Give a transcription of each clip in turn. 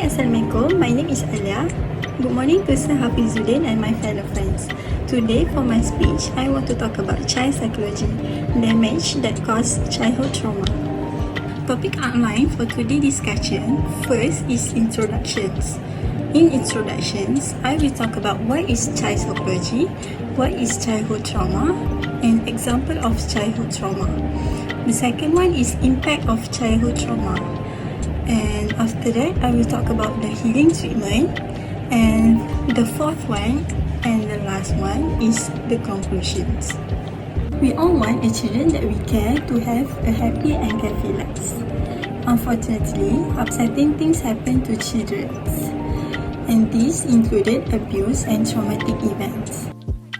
Assalamualaikum. My name is Alia. Good morning to Sir Hafizuddin and my fellow friends. Today for my speech, I want to talk about child psychology, damage that cause childhood trauma. Topic outline for today's discussion. First is introductions. In introductions, I will talk about what is child psychology, what is childhood trauma, and example of childhood trauma. The second one is impact of childhood trauma. And after that, I will talk about the healing treatment. And the fourth one and the last one is the conclusions. We all want a children that we care to have a happy and carefree life. Unfortunately, upsetting things happen to children, and these included abuse and traumatic events.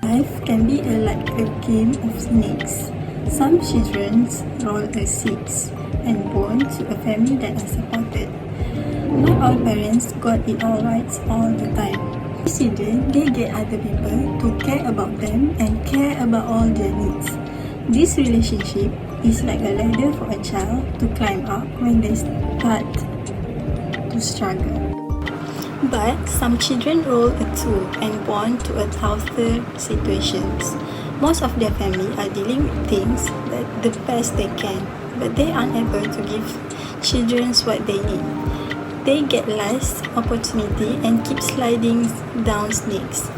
Life can be like a game of snakes. Some children roll a six and born to a family that are supported. Not all parents got it all right all the time. Children, they get other people to care about them and care about all their needs. This relationship is like a ladder for a child to climb up when they start to struggle. But some children roll a two and born to a tougher situations. Most of their family are dealing with things the best they can, but they are unable to give children what they need. They get less opportunity and keep sliding down snakes.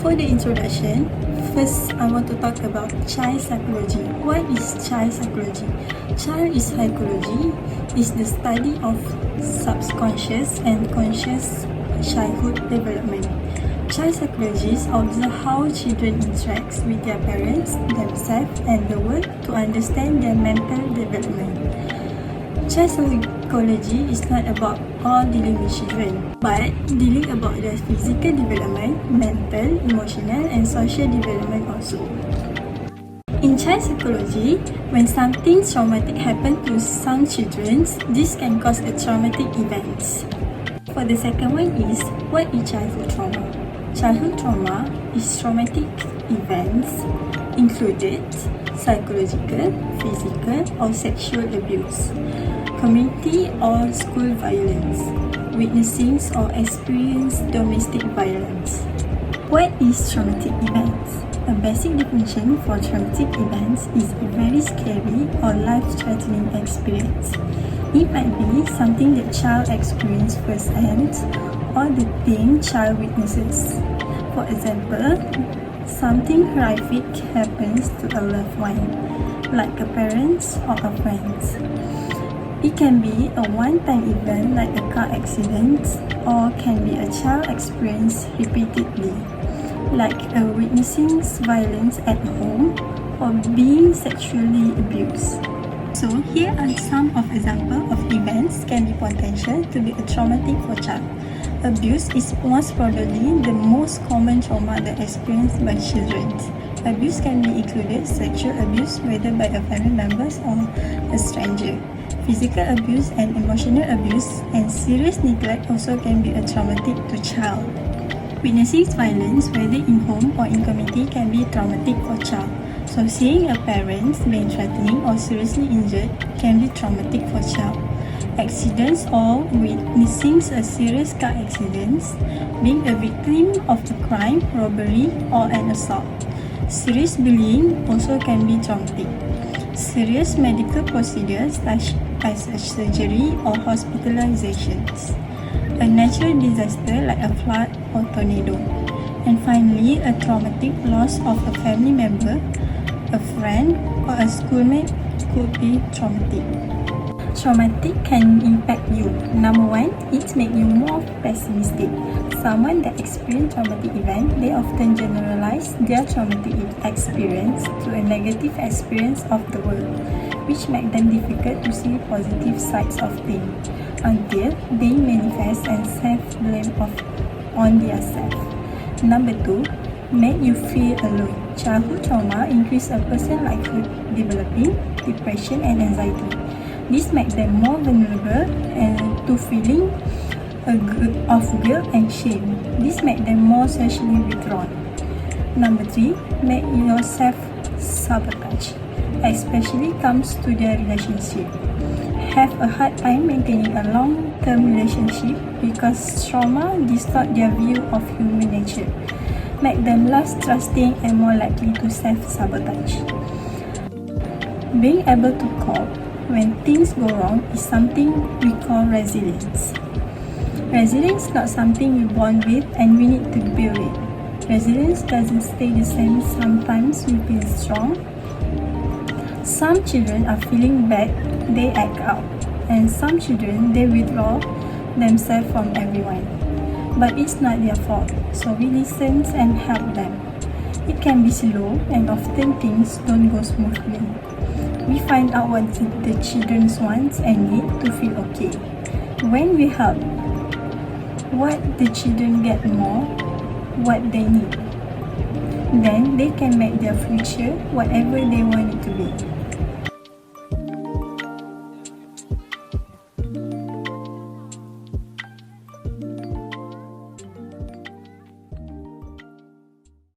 For the introduction, first I want to talk about child psychology. What is child psychology? Child psychology is the study of subconscious and conscious childhood development. Child psychologists observe how children interact with their parents, themselves, and the world to understand their mental development. Child psychology is not about all dealing with children, but dealing about their physical development, mental, emotional, and social development also. In child psychology, when something traumatic happens to some children, this can cause a traumatic event. For the second one is, what is childhood trauma? Childhood trauma is traumatic events included psychological, physical, or sexual abuse, community or school violence, witnessing or experience domestic violence. What is traumatic events? A basic definition for traumatic events is a very scary or life-threatening experience. It might be something that child experiences firsthand or the thing child witnesses. For example, something horrific happens to a loved one, like a parent or a friend. It can be a one-time event like a car accident, or can be a child experience repeatedly, like witnessing violence at home or being sexually abused. So here are some of examples of events can be potential to be a traumatic for child. Abuse is most probably the most common trauma that experienced by children. Abuse can be included sexual abuse, whether by a family member or a stranger. Physical abuse and emotional abuse and serious neglect also can be a traumatic to child. Witnessing violence, whether in home or in community, can be traumatic for child. So seeing a parent being threatening or seriously injured can be traumatic for child. Accidents or witnessing a serious car accident, being a victim of a crime, robbery, or an assault. Serious bullying also can be traumatic. Serious medical procedures such as a surgery or hospitalizations. A natural disaster like a flood or tornado. And finally, a traumatic loss of a family member, a friend, or a schoolmate could be traumatic. Traumatic can impact you. Number one, it makes you more pessimistic. Someone that experiences traumatic event, they often generalize their traumatic experience to a negative experience of the world, which make them difficult to see positive sides of things until they manifest and self-blame on their self. Number two, make you feel alone. Childhood trauma increase a person's likelihood developing depression and anxiety. This makes them more vulnerable and to feeling of guilt and shame. This makes them more socially withdrawn. Number three, make yourself sabotage, especially comes to their relationship. have a hard time maintaining a long-term relationship because trauma distort their view of human nature, make them less trusting and more likely to self-sabotage. Being able to cope when things go wrong is something we call resilience. Resilience is not something we're born with and we need to build it. Resilience doesn't stay the same. Sometimes we feel strong. Some children are feeling bad, they act out. And some children, they withdraw themselves from everyone. But it's not their fault, so we listen and help them. It can be slow and often things don't go smoothly. We find out what the children want and need to feel okay. When we help, what the children get more, what they need. Then they can make their future whatever they want it to be.